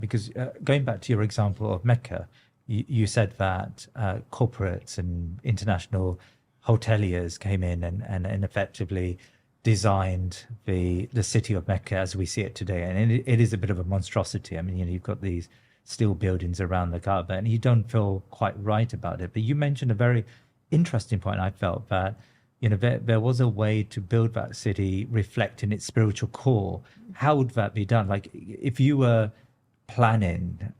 Because going back to your example of Mecca, you said that corporates and international hoteliers came in and effectively designed the city of Mecca as we see it today. And it is a bit of a monstrosity. I mean, you've got these steel buildings around the Kaaba and you don't feel quite right about it. But you mentioned a very interesting point. I felt that, there was a way to build that city reflecting its spiritual core. How would that be done? Like if you were planning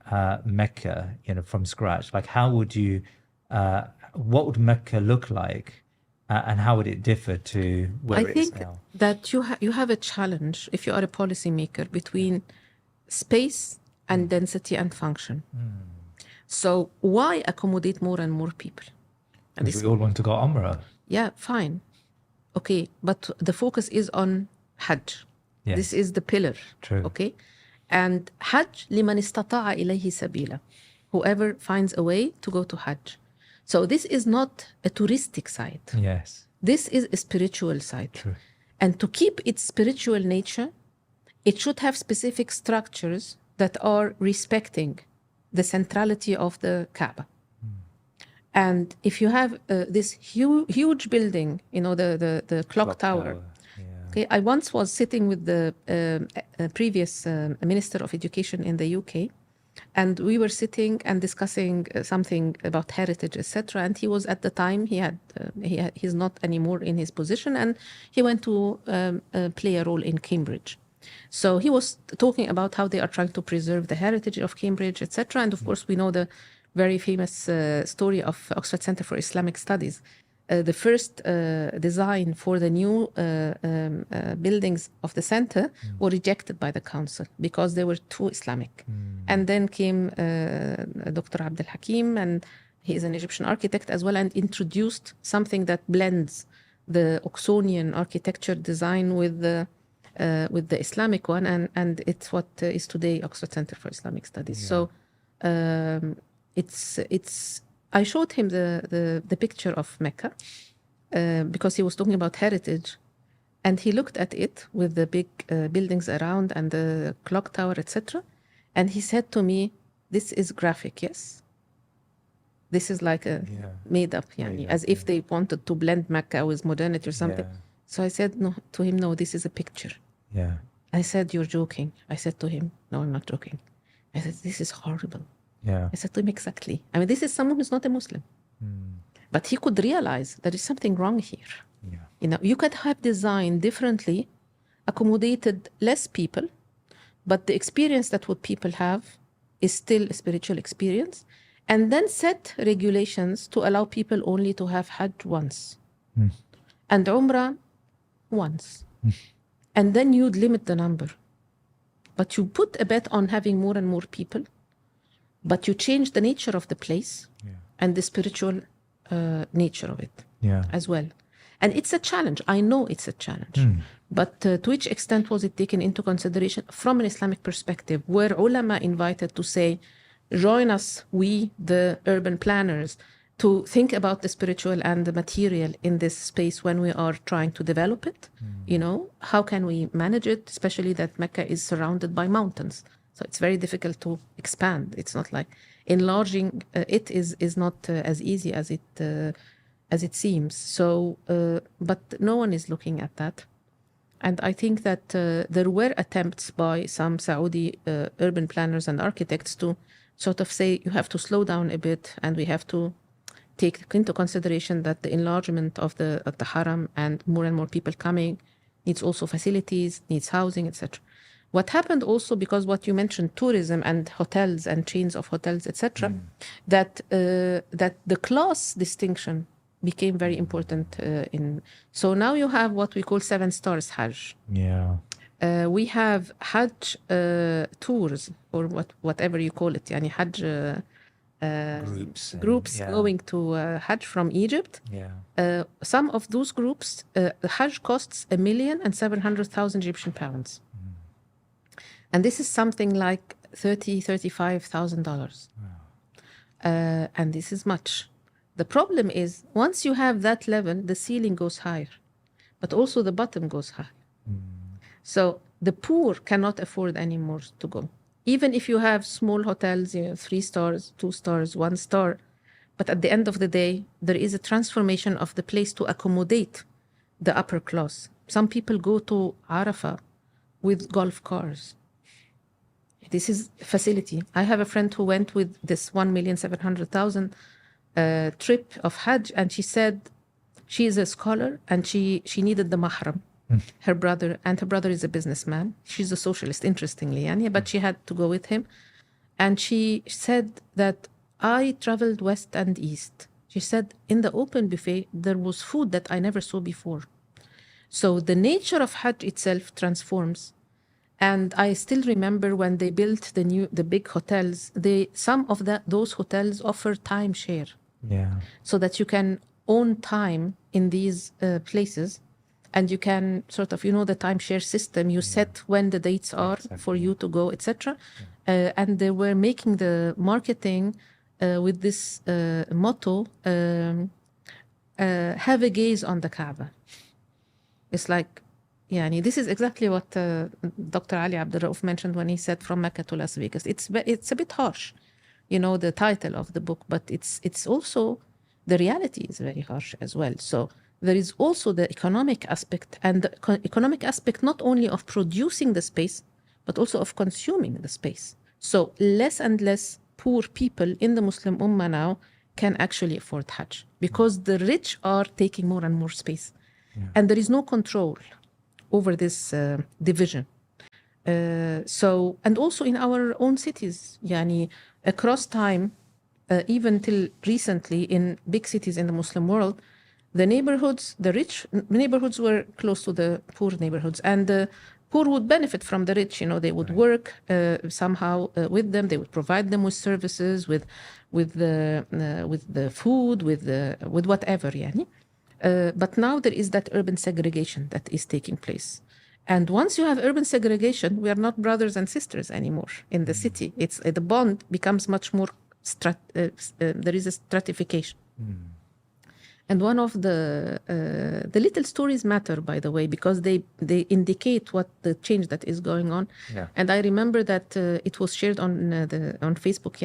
Mecca, from scratch, like how would you, what would Mecca look like? And how would it differ to where it is now? I think that you have a challenge if you are a policymaker between space and density and function. So why accommodate more and more people? And we all want to go Umrah. Yeah, fine. Okay, but the focus is on Hajj. Yes. This is the pillar. True. Okay? And Hajj liman istata'a ilayhi sabila. Whoever finds a way to go to Hajj. So this is not a touristic site. Yes. This is a spiritual site. True. And to keep its spiritual nature, it should have specific structures that are respecting the centrality of the Kaaba. And if you have this huge building, the clock tower. Yeah. Okay, I once was sitting with the previous Minister of Education in the UK, and we were sitting and discussing something about heritage, etc. And he was at the time he's not anymore in his position, and he went to play a role in Cambridge. So he was talking about how they are trying to preserve the heritage of Cambridge, etc. And of course, we know the very famous story of Oxford Center for Islamic Studies. The first design for the new buildings of the center were rejected by the council because they were too Islamic. And then came Dr. Abdel Hakim, and he is an Egyptian architect as well, and introduced something that blends the Oxonian architecture design with the Islamic one, and it's what is today Oxford Center for Islamic Studies. Yeah. So it's I showed him the picture of Mecca because he was talking about heritage, and he looked at it with the big buildings around and the clock tower, etc. And he said to me, "This is graphic, yes? This is like a made up, as if they wanted to blend Mecca with modernity or something." Yeah. So I said to him, "No, this is a picture." Yeah. I said, "You're joking." I said to him, "No, I'm not joking." I said, "This is horrible." Yeah. I said to him, exactly. I mean, this is someone who's not a Muslim. But he could realize there is something wrong here. Yeah. You could have designed differently, accommodated less people, but the experience that what people have is still a spiritual experience, and then set regulations to allow people only to have Hajj once and Umrah once. And then you'd limit the number. But you put a bet on having more and more people, but you change the nature of the place and the spiritual nature of it as well. And it's a challenge. I know it's a challenge. But to which extent was it taken into consideration from an Islamic perspective? Were ulama invited to say, join us, we, the urban planners, to think about the spiritual and the material in this space when we are trying to develop it? How can we manage it, especially that Mecca is surrounded by mountains? So it's very difficult to expand. It's not like enlarging it is not as easy as it seems. So, but no one is looking at that. And I think that there were attempts by some Saudi urban planners and architects to sort of say, you have to slow down a bit, and we have to take into consideration that the enlargement of the Haram and more people coming needs also facilities, needs housing, etc. What happened also, because what you mentioned, tourism and hotels and chains of hotels, etc., that the class distinction became very important so now you have what we call 7 stars Hajj. We have Hajj tours, or whatever you call it, Hajj groups going to Hajj from Egypt. Some of those groups, Hajj costs £1,700,000 Egyptian pounds. And this is something like $35,000. And this is much. The problem is, once you have that level, the ceiling goes higher, but also the bottom goes higher. So the poor cannot afford anymore to go. Even if you have small hotels, 3 stars, 2 stars, 1 star, but at the end of the day, there is a transformation of the place to accommodate the upper class. Some people go to Arafah with golf cars. This is a facility. I have a friend who went with this 1,700,000 trip of Hajj, and she said she is a scholar and she needed the mahram. Her brother is a businessman. She's a socialist, interestingly, but she had to go with him. And she said that I traveled west and east. She said in the open buffet, there was food that I never saw before. So the nature of Hajj itself transforms. And I still remember when they built the big hotels, some of those hotels offer timeshare. Yeah. So that you can own time in these places. And you can sort of, the timeshare system, you set when the dates are for you to go, etc. And they were making the marketing with this motto, have a gaze on the Kaaba. It's like, this is exactly what Dr. Ali Abdul Ra'uf mentioned when he said from Mecca to Las Vegas. It's a bit harsh, the title of the book, but it's also, the reality is very harsh as well. So there is also the economic aspect, and the economic aspect not only of producing the space, but also of consuming the space. So less and less poor people in the Muslim Ummah now can actually afford Hajj because the rich are taking more and more space. Yeah. And there is no control over this division. And also in our own cities, across time, even till recently in big cities in the Muslim world, the rich neighborhoods were close to the poor neighborhoods, and the poor would benefit from the rich. They would work somehow with them. They would provide them with services, with the food, with whatever. But now there is that urban segregation that is taking place. And once you have urban segregation, we are not brothers and sisters anymore in the city. It's the bond becomes much more. There is a stratification. And one of the little stories matter, by the way, because they indicate what the change that is going on. Yeah. And I remember that it was shared on Facebook,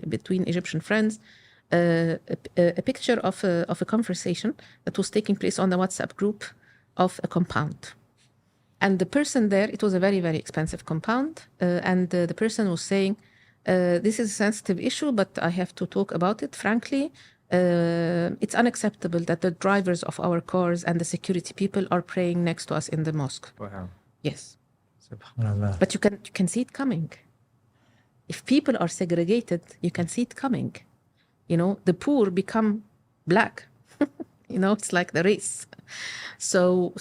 between Egyptian friends, a picture of a conversation that was taking place on the WhatsApp group of a compound. And the person there, it was a very, very expensive compound. And the person was saying, this is a sensitive issue, but I have to talk about it, frankly. It's unacceptable that the drivers of our cars and the security people are praying next to us in the mosque. Wow. Yes. Subhanallah. But you can see it coming. If people are segregated, you can see it coming. The poor become black. It's like the race. So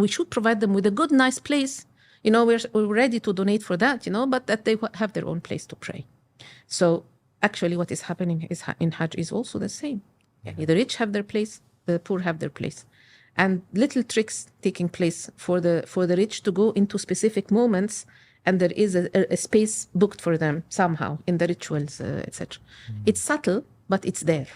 we should provide them with a good, nice place. We're ready to donate for that, but that they have their own place to pray. So actually what is happening in Hajj is also the same. The rich have their place, the poor have their place. And little tricks taking place for the rich to go into specific moments, and there is a space booked for them somehow in the rituals, etc. It's subtle, but it's there.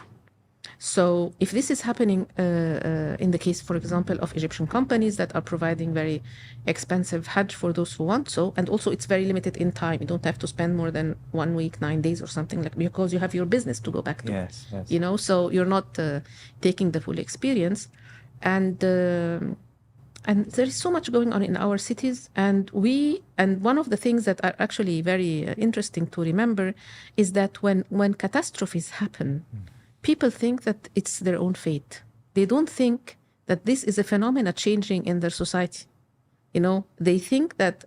So if this is happening in the case, for example, of Egyptian companies that are providing very expensive Hajj for those who want so, and also it's very limited in time. You don't have to spend more than 1 week, 9 days or something because you have your business to go back to. Yes. So you're not taking the full experience. And there is so much going on in our cities. And one of the things that are actually very interesting to remember is that when catastrophes happen, people think that it's their own fate. They don't think that this is a phenomena changing in their society. They think that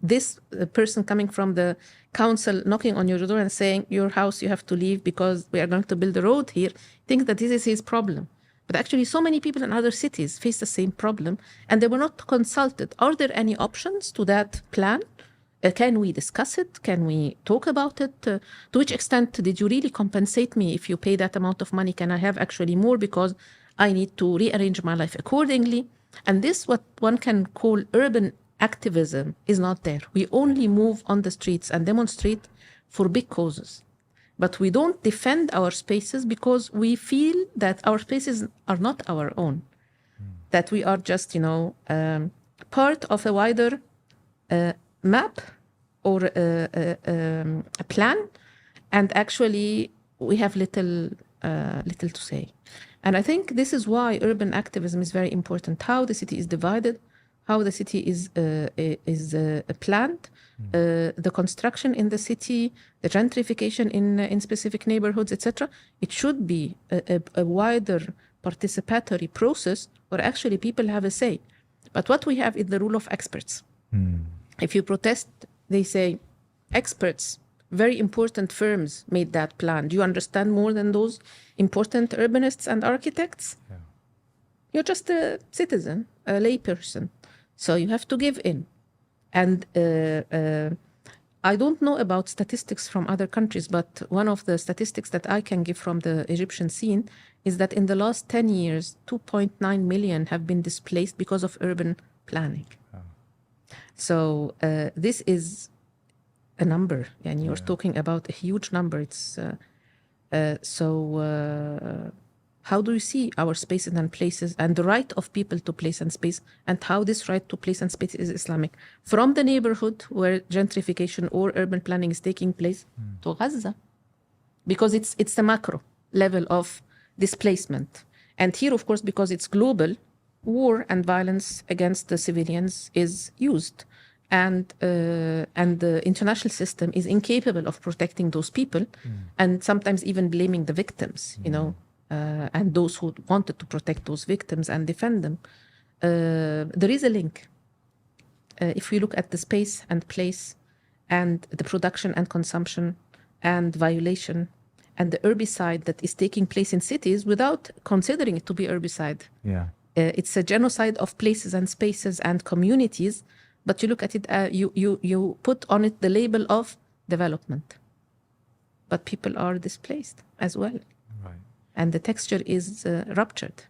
this person coming from the council knocking on your door and saying, your house, you have to leave because we are going to build a road here, thinks that this is his problem. But actually, so many people in other cities face the same problem, and they were not consulted. Are there any options to that plan? Can we discuss it? Can we talk about it? To which extent did you really compensate me if you pay that amount of money? Can I have actually more because I need to rearrange my life accordingly? And this, what one can call urban activism, is not there. We only move on the streets and demonstrate for big causes. But we don't defend our spaces because we feel that our spaces are not our own. That we are just, part of a wider map or a plan, and actually we have little to say. And I think this is why urban activism is very important. How the city is divided, how the city is planned, the construction in the city, the gentrification in specific neighborhoods, etc. It should be a wider participatory process where actually people have a say. But what we have is the rule of experts. If you protest, they say, experts, very important firms made that plan. Do you understand more than those important urbanists and architects? Yeah. You're just a citizen, a layperson. So you have to give in. And I don't know about statistics from other countries, but one of the statistics that I can give from the Egyptian scene is that in the last 10 years, 2.9 million have been displaced because of urban planning. Oh. So this is a number, and you're talking about a huge number. It's how do you see our spaces and places and the right of people to place and space, and how this right to place and space is Islamic, from the neighborhood where gentrification or urban planning is taking place to Gaza, because it's the macro level of displacement. And here, of course, because it's global, war and violence against the civilians is used. And the international system is incapable of protecting those people, and sometimes even blaming the victims, you know, and those who wanted to protect those victims and defend them. There is a link. If we look at the space and place and the production and consumption and violation and the herbicide that is taking place in cities without considering it to be herbicide. Yeah. It's a genocide of places and spaces and communities. But you look at it, you put on it the label of development. But people are displaced as well. Right. And the texture is ruptured.